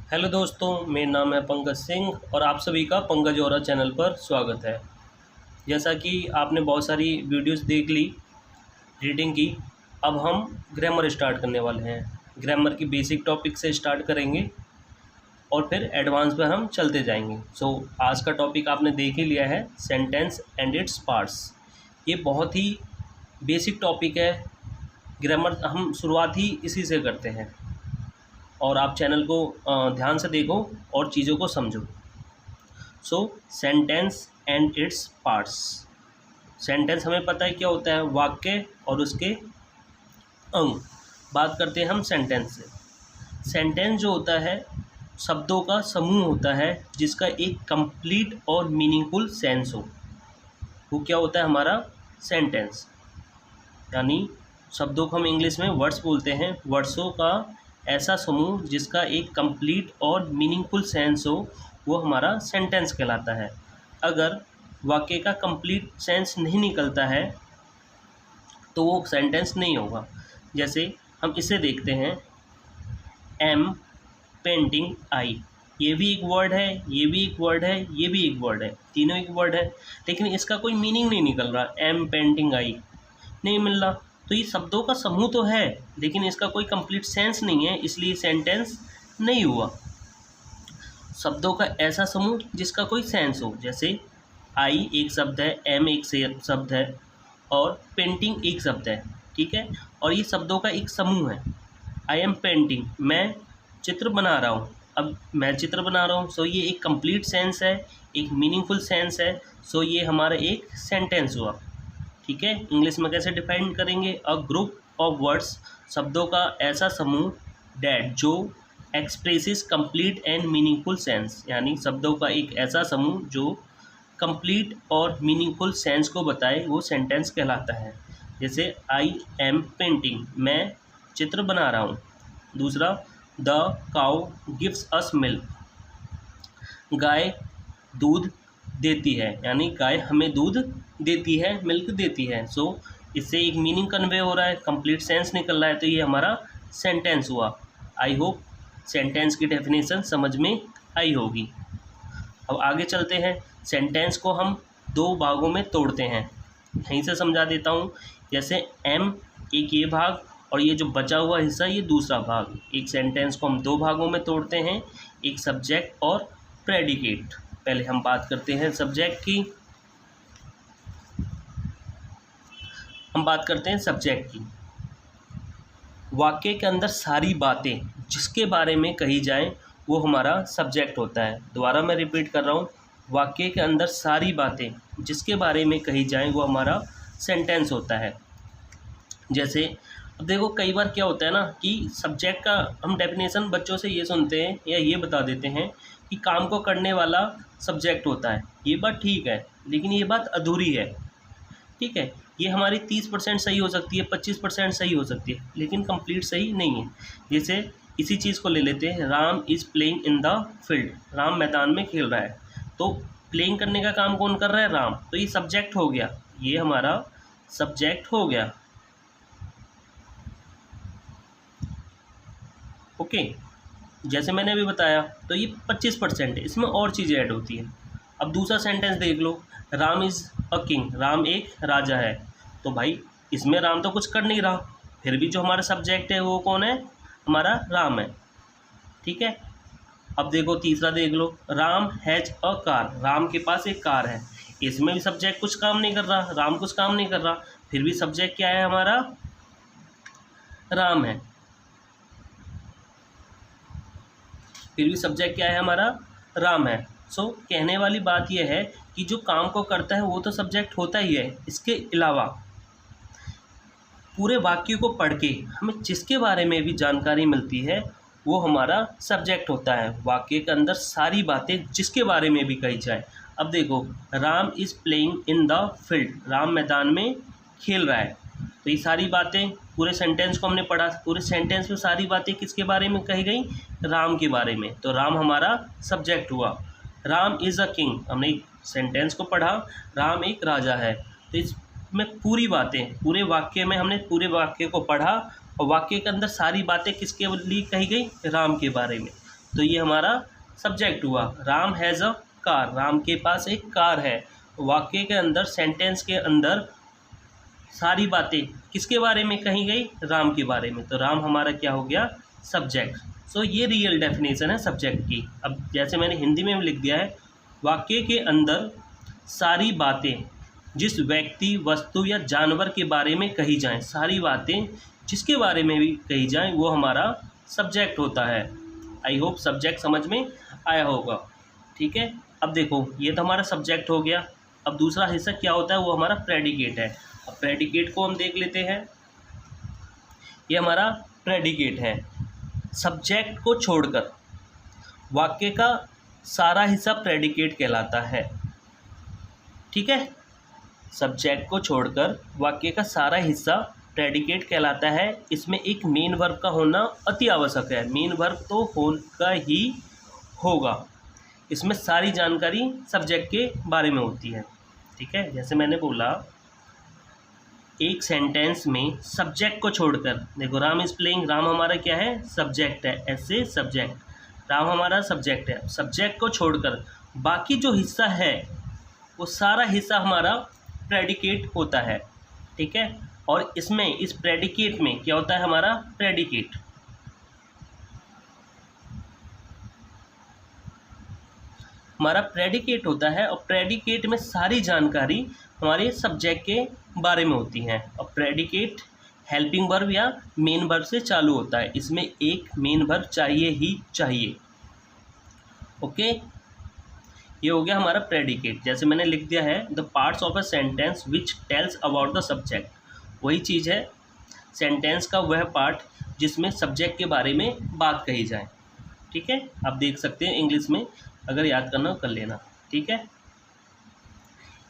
Hello दोस्तों, मेरा नाम है पंकज सिंह और आप सभी का पंकज औरा चैनल पर स्वागत है। जैसा कि आपने बहुत सारी वीडियोस देख ली रीडिंग की, अब हम ग्रामर स्टार्ट करने वाले हैं। ग्रामर की बेसिक टॉपिक से स्टार्ट करेंगे और फिर एडवांस पर हम चलते जाएंगे। आज का टॉपिक आपने देख ही लिया है, सेंटेंस एंड इट्स पार्ट्स। ये बहुत ही बेसिक टॉपिक है। ग्रामर हम शुरुआत ही इसी से करते हैं और आप चैनल को ध्यान से देखो और चीज़ों को समझो। Sentence and its parts. Sentence हमें पता है क्या होता है, वाक्य और उसके अंग। बात करते हैं हम सेंटेंस से। सेंटेंस जो होता है शब्दों का समूह होता है जिसका एक कंप्लीट और मीनिंगफुल सेंस हो। वो क्या होता है हमारा सेंटेंस, यानी शब्दों को हम इंग्लिश में वर्ड्स बोलते हैं। वर्ड्सों का ऐसा समूह जिसका एक कंप्लीट और मीनिंगफुल सेंस हो, वो हमारा सेंटेंस कहलाता है। अगर वाक्य का कंप्लीट सेंस नहीं निकलता है तो वो सेंटेंस नहीं होगा। जैसे हम इसे देखते हैं, एम पेंटिंग आई। ये भी एक वर्ड है, ये भी एक वर्ड है, ये भी एक वर्ड है, तीनों एक वर्ड है, लेकिन इसका कोई मीनिंग नहीं निकल रहा। एम पेंटिंग आई नहीं मिल रहा। तो ये शब्दों का समूह तो है लेकिन इसका कोई कंप्लीट सेंस नहीं है, इसलिए सेंटेंस नहीं हुआ। शब्दों का ऐसा समूह जिसका कोई सेंस हो, जैसे आई एक शब्द है, एम एक शब्द है और पेंटिंग एक शब्द है, ठीक है। और ये शब्दों का एक समूह है। आई एम पेंटिंग, मैं चित्र बना रहा हूँ। अब मैं चित्र बना रहा हूँ, सो ये एक कंप्लीट सेंस है, एक मीनिंगफुल सेंस है, सो ये हमारा एक सेंटेंस हुआ, ठीक है। इंग्लिश में कैसे डिफाइन करेंगे, अ ग्रुप ऑफ वर्ड्स, शब्दों का ऐसा समूह, डैट जो expresses complete and meaningful sense, यानी शब्दों का एक ऐसा समूह जो कंप्लीट और मीनिंगफुल सेंस को बताए, वो सेंटेंस कहलाता है। जैसे आई एम पेंटिंग, मैं चित्र बना रहा हूँ। दूसरा, the cow gives us milk, गाय दूध देती है, यानी गाय हमें दूध देती है, मिल्क देती है। इससे एक मीनिंग कन्वे हो रहा है, कंप्लीट सेंस निकल रहा है, तो ये हमारा सेंटेंस हुआ। आई होप सेंटेंस की डेफिनेशन समझ में आई होगी। अब आगे चलते हैं। सेंटेंस को हम दो भागों में तोड़ते हैं, यहीं से समझा देता हूँ। जैसे एम एक ये भाग और ये जो बचा हुआ हिस्सा ये दूसरा भाग। एक सेंटेंस को हम दो भागों में तोड़ते हैं, एक सब्जेक्ट और प्रेडिकेट। पहले हम बात करते हैं सब्जेक्ट की। हम बात करते हैं सब्जेक्ट की। वाक्य के अंदर सारी बातें जिसके बारे में कही जाएं वो हमारा सब्जेक्ट होता है। दोबारा मैं रिपीट कर रहा हूँ, वाक्य के अंदर सारी बातें जिसके बारे में कही जाएं वो हमारा सेंटेंस होता है। जैसे अब देखो, कई बार क्या होता है ना कि सब्जेक्ट का हम डेफिनेशन बच्चों से ये सुनते हैं या ये बता देते हैं कि काम को करने वाला सब्जेक्ट होता है। ये बात ठीक है, लेकिन ये बात अधूरी है, ठीक है। ये हमारी 30% सही हो सकती है, 25% सही हो सकती है, लेकिन कंप्लीट सही नहीं है। जैसे इसी चीज़ को ले लेते हैं, Ram is playing in the field, Ram मैदान में खेल रहा है। तो प्लेइंग करने का काम कौन कर रहा है, राम। तो ये सब्जेक्ट हो गया, ये हमारा सब्जेक्ट हो गया, ओके। जैसे मैंने अभी बताया, तो ये 25% है, इसमें और चीज़ें ऐड होती हैं। अब दूसरा सेंटेंस देख लो, Ram is a king, Ram एक राजा है। तो भाई इसमें राम तो कुछ कर नहीं रहा, फिर भी जो हमारा सब्जेक्ट है वो कौन है, हमारा राम है, ठीक है। अब देखो तीसरा देख लो, Ram has a car, Ram के पास एक कार है। इसमें भी सब्जेक्ट कुछ काम नहीं कर रहा, राम कुछ काम नहीं कर रहा, फिर भी सब्जेक्ट क्या है हमारा, राम है। फिर भी सब्जेक्ट क्या है हमारा, राम है। कहने वाली बात यह है कि जो काम को करता है वो तो सब्जेक्ट होता ही है, इसके अलावा पूरे वाक्य को पढ़ के हमें जिसके बारे में भी जानकारी मिलती है वो हमारा सब्जेक्ट होता है। वाक्य के अंदर सारी बातें जिसके बारे में भी कही जाए। अब देखो, Ram is playing in the field, Ram मैदान में खेल रहा है। तो ये सारी बातें, पूरे सेंटेंस को हमने पढ़ा, पूरे सेंटेंस में सारी बातें किसके बारे में कही गई, राम के बारे में। तो राम हमारा सब्जेक्ट हुआ। राम इज़ अ किंग, हमने एक सेंटेंस को पढ़ा, राम एक राजा है। तो इसमें पूरी बातें, पूरे वाक्य में हमने पूरे वाक्य को पढ़ा और वाक्य के अंदर सारी बातें किसके लिए कही गई, राम के बारे में। तो ये हमारा सब्जेक्ट हुआ। Ram has a car, Ram के पास एक कार है। वाक्य के अंदर, सेंटेंस के अंदर सारी बातें किसके बारे में कही गई? राम के बारे में। तो राम हमारा क्या हो गया? सब्जेक्ट। सो ये रियल डेफिनेशन है सब्जेक्ट की। अब जैसे मैंने हिंदी में भी लिख दिया है, वाक्य के अंदर सारी बातें जिस व्यक्ति, वस्तु या जानवर के बारे में कही जाएं, सारी बातें जिसके बारे में भी कही जाएं, वो हमारा सब्जेक्ट होता है। आई होप सब्जेक्ट समझ में आया होगा। ठीक है, अब देखो ये तो हमारा सब्जेक्ट हो गया। अब दूसरा हिस्सा क्या होता है? वो हमारा प्रेडिकेट है। अब प्रेडिकेट को हम देख लेते हैं। ये हमारा प्रेडिकेट है। सब्जेक्ट को छोड़कर वाक्य का सारा हिस्सा प्रेडिकेट कहलाता है। ठीक है, सब्जेक्ट को छोड़कर वाक्य का सारा हिस्सा प्रेडिकेट कहलाता है। इसमें एक मेन वर्ब का होना अति आवश्यक है। मेन वर्ब तो होगा ही होगा। इसमें सारी जानकारी सब्जेक्ट के बारे में होती है। ठीक है, जैसे मैंने बोला एक सेंटेंस में सब्जेक्ट को छोड़कर, देखो राम इज़ प्लेइंग, राम हमारा क्या है? सब्जेक्ट है। ऐसे सब्जेक्ट, राम हमारा सब्जेक्ट है। सब्जेक्ट को छोड़कर बाकी जो हिस्सा है वो सारा हिस्सा हमारा प्रेडिकेट होता है। ठीक है, और इसमें, इस प्रेडिकेट में क्या होता है? हमारा प्रेडिकेट हमारा प्रेडिकेट होता है। और प्रेडिकेट में सारी जानकारी हमारे सब्जेक्ट के बारे में होती हैं। और प्रेडिकेट हेल्पिंग वर्ब या मेन वर्ब से चालू होता है। इसमें एक मेन वर्ब चाहिए ही चाहिए। ओके, ये हो गया हमारा प्रेडिकेट। जैसे मैंने लिख दिया है, the parts of a sentence which tells about the subject. वही चीज़ है, सेंटेंस का वह पार्ट जिसमें सब्जेक्ट के बारे में बात कही जाए। ठीक है, आप देख सकते हैं इंग्लिश में, अगर याद करना हो कर लेना। ठीक है,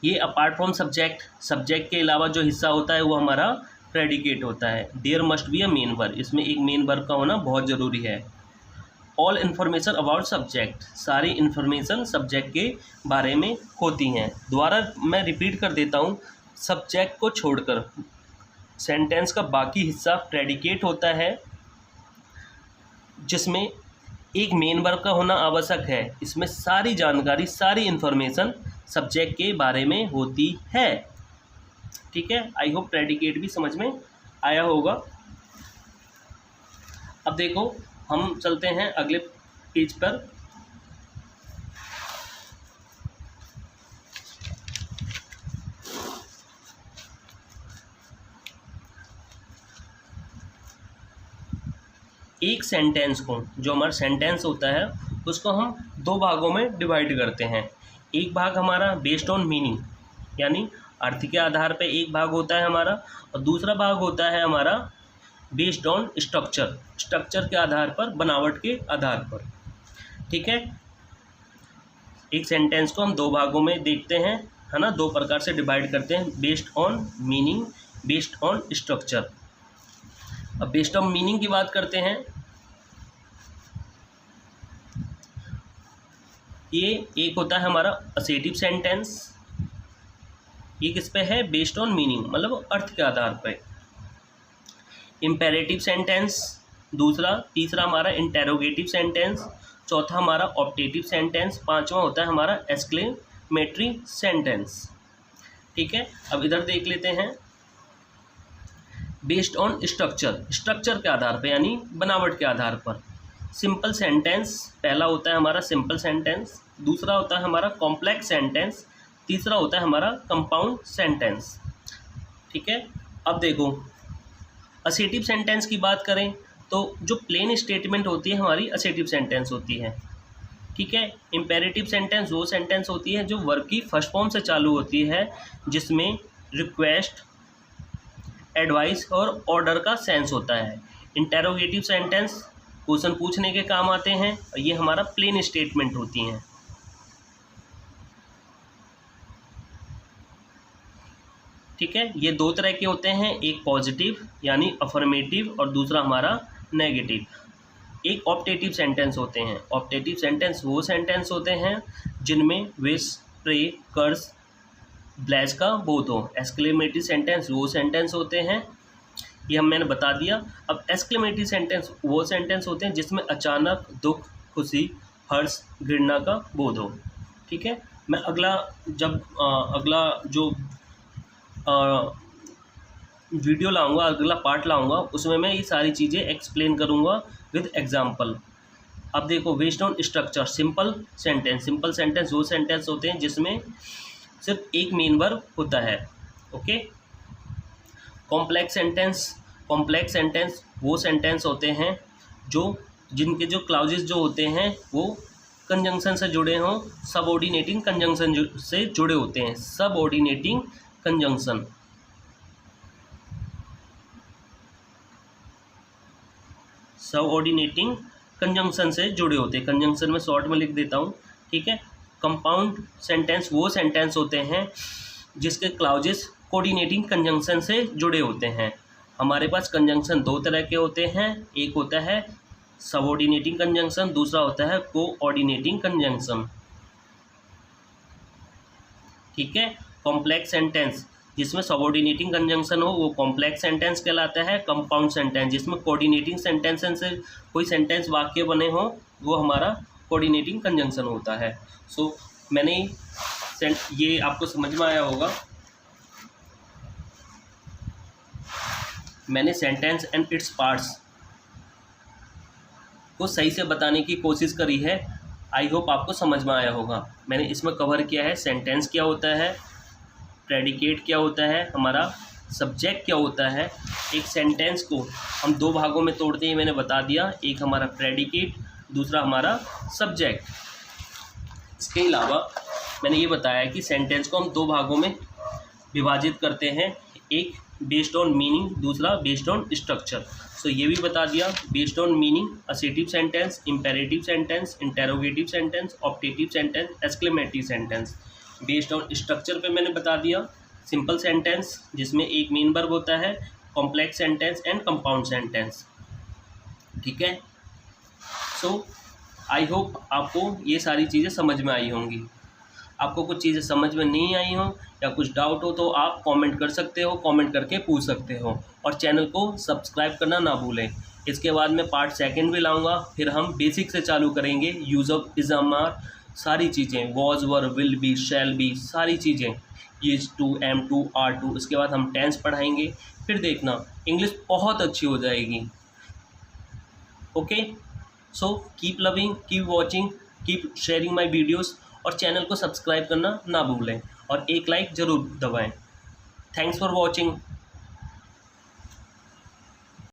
ये अपार्ट फ्रॉम सब्जेक्ट, सब्जेक्ट के अलावा जो हिस्सा होता है वो हमारा प्रेडिकेट होता है। There must be a main verb, इसमें एक मेन वर्ब का होना बहुत ज़रूरी है। ऑल इन्फॉर्मेशन अबाउट सब्जेक्ट, सारी इन्फॉर्मेशन सब्जेक्ट के बारे में होती हैं। दोबारा मैं रिपीट कर देता हूँ, सब्जेक्ट को छोड़कर सेंटेंस का बाकी हिस्सा प्रेडिकेट होता है, जिसमें एक मेन वर्ब का होना आवश्यक है। इसमें सारी जानकारी, सारी इन्फॉर्मेशन सब्जेक्ट के बारे में होती है। ठीक है, आई होप प्रेडिकेट भी समझ में आया होगा। अब देखो हम चलते हैं अगले पेज पर। एक सेंटेंस को, जो हमारा सेंटेंस होता है, उसको हम दो भागों में डिवाइड करते हैं। एक भाग हमारा बेस्ड ऑन मीनिंग, यानी अर्थ के आधार पे एक भाग होता है हमारा, और दूसरा भाग होता है हमारा बेस्ड ऑन स्ट्रक्चर, स्ट्रक्चर के आधार पर, बनावट के आधार पर। ठीक है, एक सेंटेंस को हम दो भागों में देखते हैं, है ना, दो प्रकार से डिवाइड करते हैं, based on meaning, based on structure. अब बेस्ड ऑन मीनिंग की बात करते हैं। ये एक होता है हमारा असेटिव सेंटेंस, ये किस पे है? बेस्ड ऑन मीनिंग, मतलब अर्थ के आधार पर। इम्पेरेटिव सेंटेंस दूसरा, तीसरा हमारा इंटेरोगेटिव सेंटेंस, चौथा हमारा ऑप्टेटिव सेंटेंस, पांचवा होता है हमारा एक्सक्लेमेटरी सेंटेंस। ठीक है, अब इधर देख लेते हैं। बेस्ड ऑन स्ट्रक्चर, स्ट्रक्चर के आधार पर, यानी बनावट के आधार पर। सिंपल सेंटेंस पहला होता है हमारा सिंपल सेंटेंस, दूसरा होता है हमारा कॉम्प्लेक्स सेंटेंस, तीसरा होता है हमारा कंपाउंड सेंटेंस। ठीक है, अब देखो असेटिव सेंटेंस की बात करें तो जो प्लेन स्टेटमेंट होती है हमारी असेटिव सेंटेंस होती है। ठीक है, इम्पेरेटिव सेंटेंस वो सेंटेंस होती है जो वर्ब की फर्स्ट फॉर्म से चालू होती है, जिसमें रिक्वेस्ट, एडवाइस और ऑर्डर का सेंस होता है। इंटेरोगेटिव सेंटेंस क्वेश्चन पूछने के काम आते हैं, और ये हमारा प्लेन स्टेटमेंट होती हैं। ठीक है, ये दो तरह के होते हैं, एक पॉजिटिव यानी अफर्मेटिव, और दूसरा हमारा नेगेटिव। एक ऑप्टेटिव सेंटेंस होते हैं। ऑप्टेटिव सेंटेंस वो सेंटेंस होते हैं जिनमें विश, प्रे, कर्स, ब्लेस का बोथ हो। एक्सक्लेमेटरी सेंटेंस वो सेंटेंस होते हैं, ये मैंने बता दिया। अब एक्सक्लेमेटरी सेंटेंस वो सेंटेंस होते हैं जिसमें अचानक दुख, खुशी, हर्ष, घृणा का बोध हो। ठीक है, मैं अगला जो वीडियो लाऊंगा, अगला पार्ट लाऊंगा, उसमें मैं ये सारी चीज़ें एक्सप्लेन करूंगा विद एग्जांपल। अब देखो, based on structure, simple sentence वो सेंटेंस होते हैं जिसमें सिर्फ एक मेन वर्ब होता है। ओके। कॉम्प्लेक्स सेंटेंस वो सेंटेंस होते हैं जिनके जो क्लाउजेस जो होते हैं वो कंजंक्शन से जुड़े हों, सबऑर्डिनेटिंग कंजंक्शन से जुड़े होते हैं। सबऑर्डिनेटिंग कंजंक्शन, सबऑर्डिनेटिंग कंजंक्शन से जुड़े होते हैं। कंजंक्शन में शॉर्ट में लिख देता हूँ। ठीक है। कंपाउंड सेंटेंस वो सेंटेंस होते हैं जिसके क्लाउजेस कोऑर्डिनेटिंग कंजंक्शन से जुड़े होते हैं। हमारे पास कंजंक्शन दो तरह के होते हैं, एक होता है सबऑर्डिनेटिंग कंजंक्शन, दूसरा होता है कोऑर्डिनेटिंग कंजंक्शन। ठीक है। कॉम्प्लेक्स सेंटेंस जिसमें सबऑर्डिनेटिंग कंजंक्शन हो वो कॉम्प्लेक्स सेंटेंस कहलाता है। कंपाउंड सेंटेंस जिसमें कोऑर्डिनेटिंग सेंटेंस से कोई सेंटेंस वाक्य बने हो वो हमारा कोऑर्डिनेटिंग कंजंक्शन होता है। सो मैंने ये आपको समझ में आया होगा। मैंने सेंटेंस एंड इट्स पार्ट्स को सही से बताने की कोशिश करी है। आई होप आपको समझ में आया होगा। मैंने इसमें कवर किया है सेंटेंस क्या होता है, प्रेडिकेट क्या होता है, हमारा सब्जेक्ट क्या होता है। एक सेंटेंस को हम दो भागों में तोड़ते हैं, मैंने बता दिया, एक हमारा प्रेडिकेट, दूसरा हमारा सब्जेक्ट। इसके अलावा मैंने ये बताया कि सेंटेंस को हम दो भागों में विभाजित करते हैं, एक बेस्ड ऑन मीनिंग, दूसरा बेस्ड ऑन स्ट्रक्चर। सो ये भी बता दिया, based on meaning assertive sentence, imperative sentence, interrogative sentence, optative sentence, exclamatory sentence. Based on structure पे मैंने बता दिया, सिंपल सेंटेंस जिसमें एक मेन वर्ब होता है, complex sentence and compound sentence. ठीक है। सो आई होप आपको ये सारी चीज़ें समझ में आई होंगी। आपको कुछ चीज़ें समझ में नहीं आई हो या कुछ डाउट हो तो आप कमेंट कर सकते हो, कमेंट करके पूछ सकते हो, और चैनल को सब्सक्राइब करना ना भूलें। इसके बाद मैं पार्ट सेकंड भी लाऊंगा, फिर हम बेसिक से चालू करेंगे। यूज़ ऑफ इज, आर, सारी चीज़ें, was, were, will be, shall be, सारी चीज़ें, is to, am to, are to. इसके बाद हम टेंस पढ़ाएंगे, फिर देखना इंग्लिश बहुत अच्छी हो जाएगी। Okay. So keep loving, keep watching, keep sharing my videos, और चैनल को सब्सक्राइब करना ना भूलें और एक लाइक ज़रूर दबाएं। Thanks for watching.